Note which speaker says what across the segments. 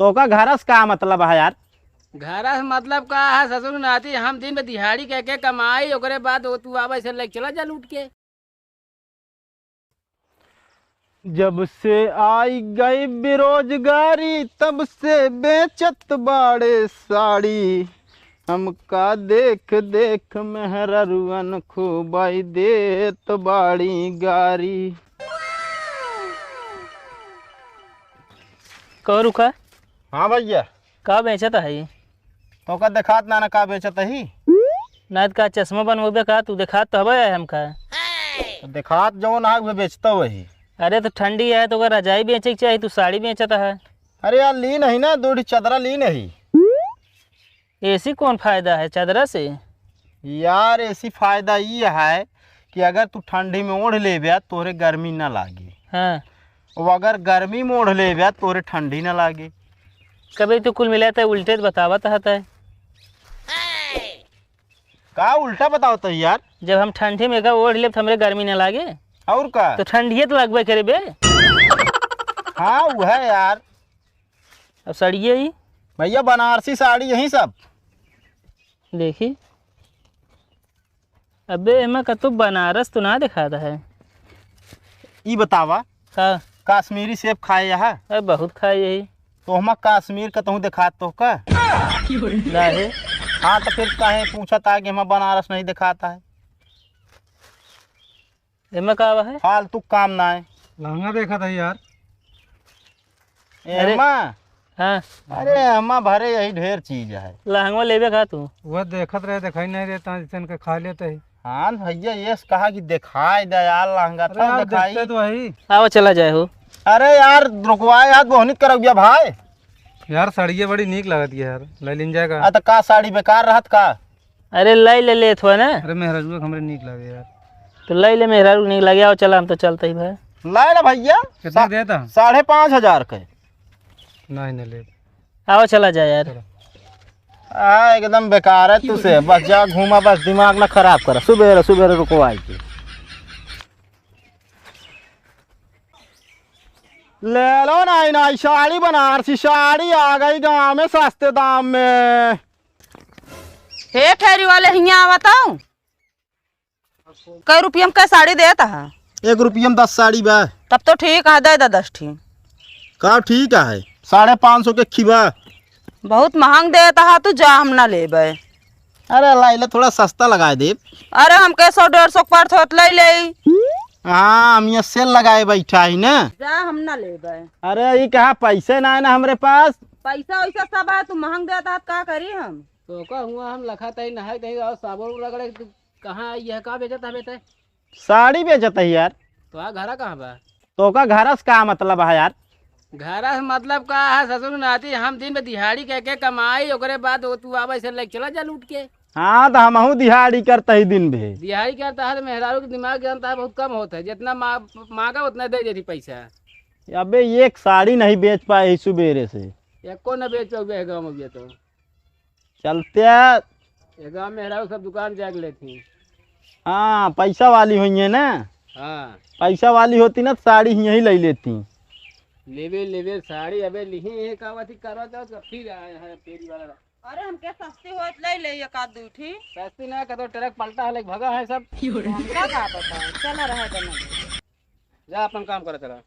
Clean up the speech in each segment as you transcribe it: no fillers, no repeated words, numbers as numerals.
Speaker 1: तो का घरस का मतलब है यार?
Speaker 2: घरस मतलब का है ससुर नाती हम दिन में दिहाड़ी कह के कमाई ओकरे बाद वो तू आवा ऐसे लेके चला जा लूट के।
Speaker 1: जब से आई गई बेरोजगारी तब से बेचत बाड़े साड़ी। हमका देख देख मेहररुअन खूबाई देत बाड़ी गारी।
Speaker 3: कह रुका
Speaker 1: हाँ भैया,
Speaker 3: का बेचत है?
Speaker 1: तो का देखात ना का बेचत ही?
Speaker 3: ना का चश्मा बनवे का तू देखात तो हवे हमका।
Speaker 1: तो देखात जो ना वे बेचता वही।
Speaker 3: अरे तो ठंडी है तो अगर रजाई बेचे के चाहिए तू साड़ी बेचत है।
Speaker 1: अरे यार ली नहीं ना, दो चदरा ली नहीं।
Speaker 3: ऐसी कौन फायदा है चादरा से?
Speaker 1: यार ऐसी फायदा ये है कि अगर तू ठंडी में ओढ़ ले ब्या तोरे गर्मी ना लागे,
Speaker 3: हाँ,
Speaker 1: और अगर गर्मी में ओढ़ ले ब्या तोरे ठंडी ना लागे।
Speaker 3: कभी तो कुल मिला था उल्टे बतावत है।
Speaker 1: का उल्टा बताओ तो यार?
Speaker 3: जब हम ठंडी में का ओढ़ ले तो हमरे गर्मी ना लागे,
Speaker 1: और का
Speaker 3: तो ठंडिये तो लगबे करे बे।
Speaker 1: हाँ वो है यार।
Speaker 3: अब सड़िए ही
Speaker 1: भैया बनारसी साड़ी यही सब
Speaker 3: देखी। अबे एमा का तो बनारस तो ना दिखाता है।
Speaker 1: ई बतावा
Speaker 3: का
Speaker 1: कश्मीरी सेब खाए यहाँ?
Speaker 3: अरे बहुत खाए यही
Speaker 1: तो हम कश्मीर का तहु दिखात तो का
Speaker 3: लाहे।
Speaker 1: हाँ तो फिर काहे पूछा था कि हम बनारस नहीं दिखाता है?
Speaker 3: एमा का है?
Speaker 1: फालतू काम ना है।
Speaker 4: लहंगा देखा था यार।
Speaker 3: अरे
Speaker 1: एमा
Speaker 3: हाँ,
Speaker 1: अरे अम्मा भरे यही ढेर चीज है।
Speaker 3: लहंगा लेबे का तू?
Speaker 4: वह देखत रहे दिखाई नहीं देता जिसन के खा लेते ही।
Speaker 1: हाँ भैया ये कहा कि दिखाई दे यार लहंगा
Speaker 4: अरे
Speaker 1: था
Speaker 4: यार
Speaker 1: दिखाई।
Speaker 4: देखते तो वही
Speaker 3: आओ चला जाए हो।
Speaker 1: अरे यार रुकवाए यार बोहनित कर गया भाई।
Speaker 4: यार साड़ियाँ बड़ी नीक लगती है यार, ले लिन जाएगा।
Speaker 1: तो का साड़ी बेकार रहत का?
Speaker 3: अरे ले ले थो ना,
Speaker 4: अरे मेहराजू हमरे नीक लगे यार।
Speaker 3: तो ले मेहरा नहीं लगे। आओ चला, हम तो चलते ही भाई।
Speaker 1: लाए ना भैया
Speaker 4: कितना देता?
Speaker 1: 5,500 के।
Speaker 4: नहीं ले।
Speaker 3: आओ चला जाए यार।
Speaker 1: एकदम बेकार है तुझसे। बस जा घूमा, बस दिमाग ना खराब कर। सुबह सुबह रुकवाई के ले लो। नहीं साड़ी बनारसी साड़ी आ गई गाँव में सस्ते दाम में।
Speaker 5: हे फेरी वाले हियाँ बताऊं कई रुपये में क्या साड़ी देता है?
Speaker 1: 1 रुपये में 10 साड़ी बा।
Speaker 5: तब तो ठीक है, दे 10 ठीक।
Speaker 1: का ठीक है 550 के खिबा।
Speaker 5: बहुत महंग देता है, तू जा हम ना लेबे।
Speaker 1: अरे लाइला थोड़ा सस्ता लगा दे।
Speaker 5: अरे हम के 100-150 पर थोत ले ले।
Speaker 1: हाँ हम ये सेल लगाए बैठा ही ना।
Speaker 5: जा हम ना लेबे।
Speaker 1: अरे ये कहा पैसे ना है ना हमारे पास।
Speaker 5: पैसा वैसा सब है, तू महंग देता है का करी हम?
Speaker 2: तो का हुआ हम लखा तही नहाए तही और साबुन रगड़े तू कहाँ यह का बेचता है बेटे?
Speaker 1: साड़ी बेचत है यार।
Speaker 2: तो आ घरा कहाँ बा?
Speaker 1: तो का घरस का मतलब है यार?
Speaker 2: घरा मतलब का है ससुर नाती हम दिन में दिहाड़ी कह के कमाई ओकरे बाद वो तू आवा ऐसे लेके चला जा लूट के।
Speaker 1: हाँ तो हमहू दिहाड़ी करते ही दिन भे।
Speaker 2: दिहाड़ी करता है तो मेहरारू के दिमाग जानता है बहुत कम होता है, जितना मांगा उतना दे देती पैसा।
Speaker 1: अबे एक साड़ी नहीं बेच पाए सुबेरे से।
Speaker 2: एको न बेच पाओगे गाँव में तो
Speaker 1: चलते
Speaker 2: गाँव में मेहरारू सब दुकान जाग लेती।
Speaker 1: हाँ पैसा वाली हुई है ना।
Speaker 2: हाँ
Speaker 1: पैसा वाली होती ना साड़ी यहीं ले लेती।
Speaker 2: लेवे साड़ी अबे लिही है कावती करो तो फिर आया है फेरी वाला।
Speaker 5: अरे हमके सस्ती होत ले ले एक आध दू ठी।
Speaker 2: सस्ती ना कतो ट्रक पलटा है भगा है सब।
Speaker 5: हमका का पता है, चला रहा है।
Speaker 2: जा अपन काम करे तेरा।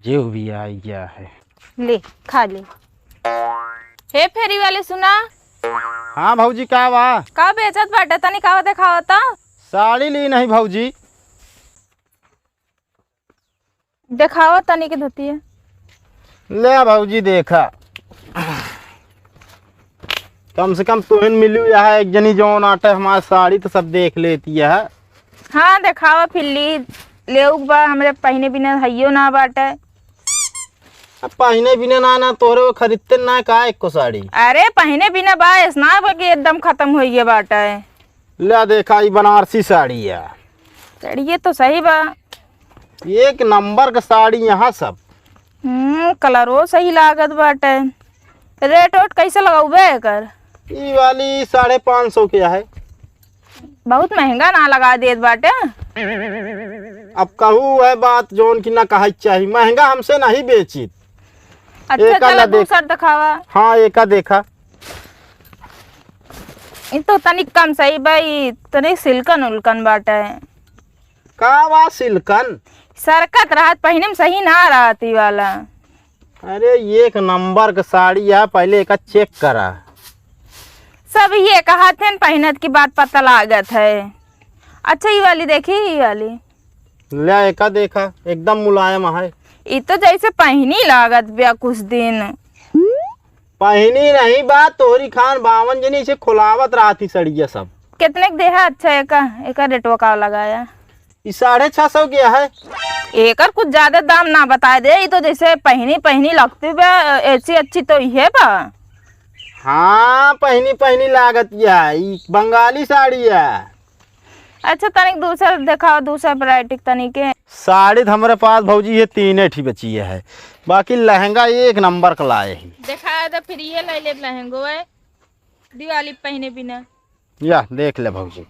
Speaker 1: जो भी आ गया है
Speaker 6: ले खा ले। हे फेरी वाले सुना,
Speaker 1: हाँ भौजी का बा?
Speaker 6: का बेचत बाटे तनी का देखावता?
Speaker 1: साड़ी ली नहीं भौजी।
Speaker 6: देखावा तनी के धोती है।
Speaker 1: ले भौजी देखा, कम से कम तुहन मिलू यहाँ एक जनी जो आटे हमारी साड़ी तो सब देख लेती है।
Speaker 6: हाँ देखावा फिर ली ले बा। हमरे पहने बिना हइयो ना बाटे।
Speaker 1: अब पहने बिना ना तोहरे वो खरीदते ना का एक को साड़ी।
Speaker 6: अरे पहने बिना बा ना कि एकदम खत्म हो गया बाटे।
Speaker 1: ले देखा ये बनारसी साड़ी है।
Speaker 6: चढ़िए तो सही बा,
Speaker 1: एक नंबर का साड़ी यहाँ सब।
Speaker 6: कलरो सही लागत बाटे। रेट वेट कैसे लगाऊबे कर?
Speaker 1: ये वाली 550 के है।
Speaker 6: बहुत महंगा ना लगा देत बाटे।
Speaker 1: अब कहू है बात जोन की ना कहा चाहिए, महंगा हमसे नहीं बेची।
Speaker 6: अच्छा
Speaker 1: एका
Speaker 6: चलो
Speaker 1: ला देख।
Speaker 6: दूसर दिखावा।
Speaker 1: हाँ एका देखा।
Speaker 6: इ तो तनिक कम सही भाई, तनिक सिल्कन उल्कन बाटे।
Speaker 1: का वा सिल्कन?
Speaker 6: सरकत राहत पहिने में सही ना रहत ई वाला।
Speaker 1: अरे एक नंबर का साड़ी है, पहले एक चेक करा।
Speaker 6: सब ये कहा थे पहनत की बात पता लागत है। अच्छा ये वाली देखी, ये वाली
Speaker 1: ले एका देखा, एकदम मुलायम है।
Speaker 6: ये तो जैसे पहनी लागत बिया कुछ दिन।
Speaker 1: पहनी नहीं बात तोहरी खान 52 जनी से खुलावत रहा सड़िया सब।
Speaker 6: कितने के देहा? अच्छा एक रेटवा का लगाया?
Speaker 1: ये 650 की है।
Speaker 6: एकर कुछ ज्यादा दाम ना बता दे, ये तो जैसे पहनी पहनी लगती बा, ऐसी अच्छी तो ये बा।
Speaker 1: हाँ पहनी पहनी लागत है, ये बंगाली साड़ी है।
Speaker 6: अच्छा तनिक दूसरा दिखाओ, दूसरा वैरायटी तनिक के।
Speaker 1: साड़ी तो हमारे पास भौजी ये 3 ठी बची है, बाकी लहंगा एक नंबर का लाए ही।
Speaker 6: दिखाया तो फिर ये ले ले लहंगो है दिवाली पहने बिना।
Speaker 1: या देख ले भौजी।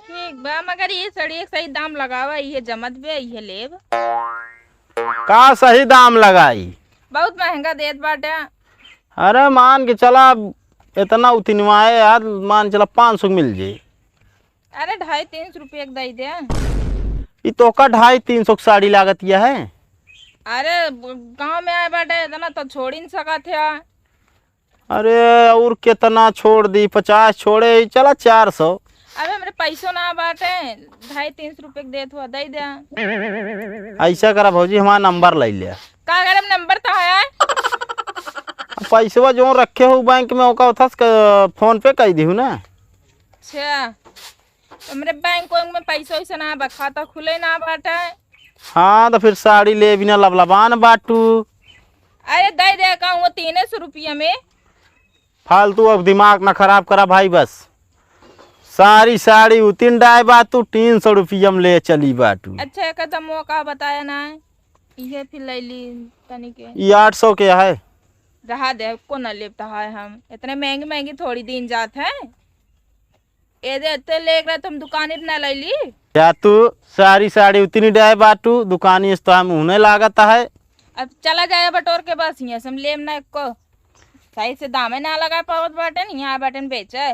Speaker 6: ठीक बा, मगर ये साड़ी एक सही दाम लगावा, ये जमत बे, ये लेब।
Speaker 1: का सही दाम लगाई?
Speaker 6: बहुत महंगा देत बाटे।
Speaker 1: अरे मान के चला इतना उतनवाए यार, मान चला 500 मिल जाए।
Speaker 6: अरे 250-300 रुपये दे दे।
Speaker 1: ये तो का 250-300 साड़ी लागत यह है।
Speaker 6: अरे गांव में आए बाटे इतना तो छोड़ ही नहीं सका थे।
Speaker 1: अरे और कितना छोड़ दी, 50 छोड़े, चला 400।
Speaker 6: अबे मेरे पैसों ना बाटे, 250-300 रुपये देत हुआ दे दे।
Speaker 1: ऐसा करा भौजी, हमारा नंबर ले लिया।
Speaker 6: का गरम नंबर तो है?
Speaker 1: पैसवा जो रखे हो बैंक में ओका उठा फोन पे कर दी हूँ ना।
Speaker 6: अच्छा तो मेरे बैंक में पैसा वैसा ना बा, खाता खुले ना बाटे।
Speaker 1: हाँ तो फिर साड़ी ले बिना लबलबान बाटू।
Speaker 6: अरे दे दे का वो 300 रुपया में।
Speaker 1: फालतू अब दिमाग ना खराब करा भाई, बस सारी साड़ी उतिन डाय बातू 300 रुपया में ले चली बाटू।
Speaker 6: अच्छा एक तो मौका बताया ना, ये फिर ले ली तनी के।
Speaker 1: ये 800 के है।
Speaker 6: रहा दे को न लेता है, हम इतने महंगी महंगी थोड़ी दिन जात है। ये दे इतने लेकर रहे तुम दुकानी पे न ले ली।
Speaker 1: या तू सारी साड़ी उतनी डाय बाटू, दुकानी इस तो हम उन्हें लागत है।
Speaker 6: अब चला जाए बटोर के, बस यहाँ से हम लेम ना को सही से दामे ना लगा पावत बाटन, यहाँ बाटन बेचे।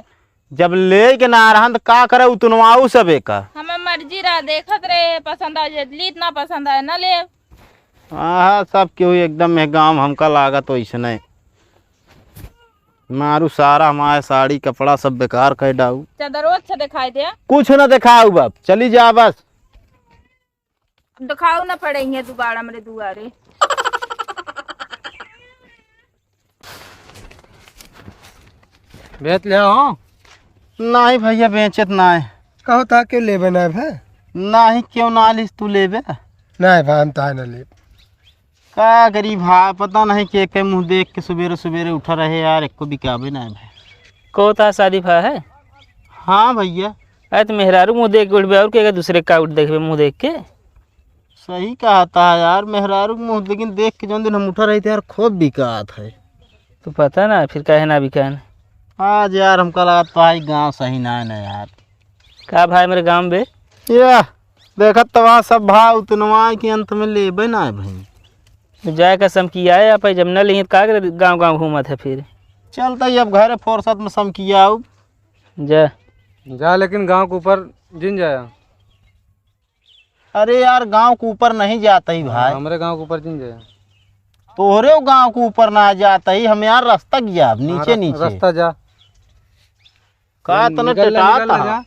Speaker 1: जब ले के ना रहा तो का करे, उतनवाऊ सबे का।
Speaker 6: हमें मर्जी रहा, देखत रहे, पसंद आ जाए ली, इतना पसंद आए ना ले।
Speaker 1: हाँ सब क्यों एकदम महंगा हमका लागत वैसे नहीं। मारू सारा हमारे साड़ी कपड़ा सब बेकार कर डाऊ।
Speaker 6: चादरो अच्छा दिखाई दे।
Speaker 1: कुछ न दिखाऊ बाप, चली जा बस।
Speaker 6: दिखाओ ना पड़ेंगे दोबारा मेरे दुआरे।
Speaker 4: बेच ले हो?
Speaker 1: नहीं भैया बेचत ना है।
Speaker 7: कहो था क्यों लेबे ना भाई?
Speaker 1: नहीं क्यों ना लिस तू लेबे?
Speaker 7: नहीं भाई हम तो ना ले।
Speaker 1: का गरीब भाई, पता नहीं के मुंह देख के सवेरे सवेरे उठा रहे यार, एक को बिकाबे ना है भाई।
Speaker 3: को था शादी भा है?
Speaker 1: हाँ भैया।
Speaker 3: अरे तो मेहरारू मुँह देख के उठबे और क्या दूसरे का उठ देखबे मुँह देख के?
Speaker 1: सही कहा था यार, मेहरारू मुँह लेकिन देख के जो दिन हम उठा रहे थे यार खूब बिकात है।
Speaker 3: तो पता ना फिर कहे ना बिकान।
Speaker 1: आज यार हमका लगा भाई गांव सही ना है ना यार।
Speaker 3: का भाई मेरे गांव में
Speaker 1: या देखत तो वहाँ सब भाव उतनवा के अंत में लेबे ना है भाई।
Speaker 3: तो जाए कसम किया है आप जब न ली का गाँव गाँव घूमत है फिर।
Speaker 1: चलता ही अब घर फुर्सत में सम किया आओ।
Speaker 3: जा
Speaker 4: जा लेकिन गांव के ऊपर जिन जाया।
Speaker 1: अरे यार गांव के ऊपर नहीं जाता ही भाई।
Speaker 4: हमारे गांव के ऊपर जिन जाया।
Speaker 1: तोहरे गांव के ऊपर ना जाता ही, हम यार रास्ता गया नीचे नीचे
Speaker 4: रास्ता जा
Speaker 1: का तने
Speaker 4: निकल
Speaker 1: टटाता।
Speaker 4: जा।